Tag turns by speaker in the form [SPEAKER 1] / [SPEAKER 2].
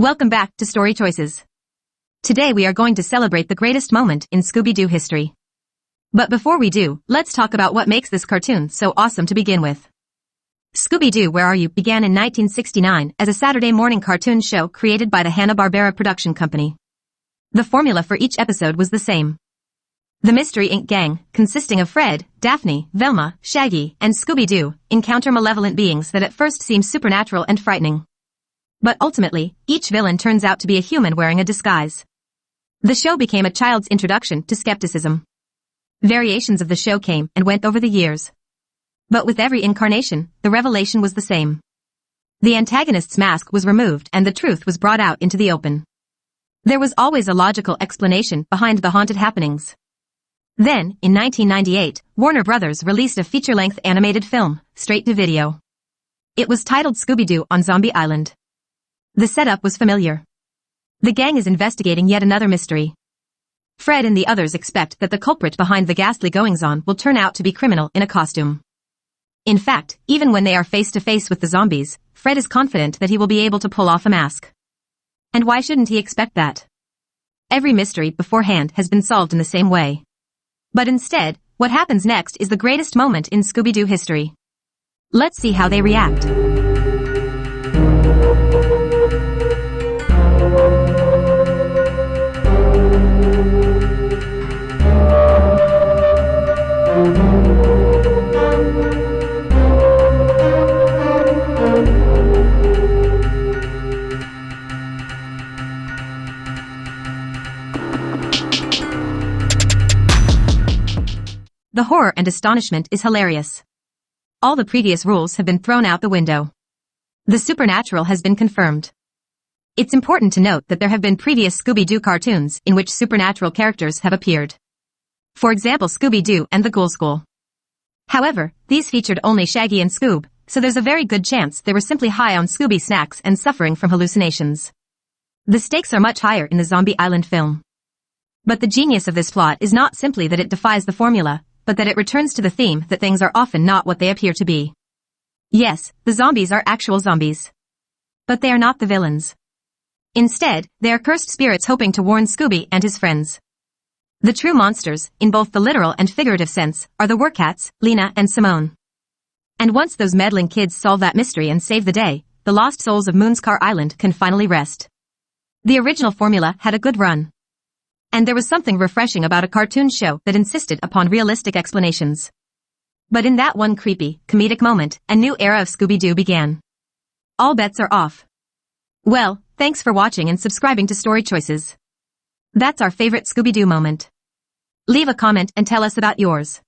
[SPEAKER 1] Welcome back to Story Choices. Today we are going to celebrate the greatest moment in Scooby-Doo history. But before we do, let's talk about what makes this cartoon so awesome to begin with. Scooby-Doo Where Are You began in 1969 as a Saturday morning cartoon show created by the Hanna-Barbera production company. The formula for each episode was the same. The Mystery Inc. gang, consisting of Fred, Daphne, Velma, Shaggy, and Scooby-Doo, encounter malevolent beings that at first seem supernatural and frightening. But ultimately, each villain turns out to be a human wearing a disguise. The show became a child's introduction to skepticism. Variations of the show came and went over the years. But with every incarnation, the revelation was the same. The antagonist's mask was removed and the truth was brought out into the open. There was always a logical explanation behind the haunted happenings. Then, in 1998, Warner Brothers released a feature-length animated film, straight to video. It was titled Scooby-Doo on Zombie Island. The setup was familiar. The gang is investigating yet another mystery. Fred and the others expect that the culprit behind the ghastly goings-on will turn out to be criminal in a costume. In fact, even when they are face-to-face with the zombies, Fred is confident that he will be able to pull off a mask. And why shouldn't he expect that? Every mystery beforehand has been solved in the same way. But instead, what happens next is the greatest moment in Scooby-Doo history. Let's see how they react. The horror and astonishment is hilarious. All the previous rules have been thrown out the window. The supernatural has been confirmed. It's important to note that there have been previous Scooby-Doo cartoons in which supernatural characters have appeared. For example, Scooby-Doo and the Ghoul School. However, these featured only Shaggy and Scoob, so there's a very good chance they were simply high on Scooby snacks and suffering from hallucinations. The stakes are much higher in the Zombie Island film. But the genius of this plot is not simply that it defies the formula, but that it returns to the theme that things are often not what they appear to be. Yes, the zombies are actual zombies. But they are not the villains. Instead, they are cursed spirits hoping to warn Scooby and his friends. The true monsters, in both the literal and figurative sense, are the Wercats, Lena and Simone. And once those meddling kids solve that mystery and save the day, the lost souls of Moonscar Island can finally rest. The original formula had a good run. And there was something refreshing about a cartoon show that insisted upon realistic explanations. But in that one creepy, comedic moment, a new era of Scooby-Doo began. All bets are off. Well, thanks for watching and subscribing to Story Choices. That's our favorite Scooby-Doo moment. Leave a comment and tell us about yours.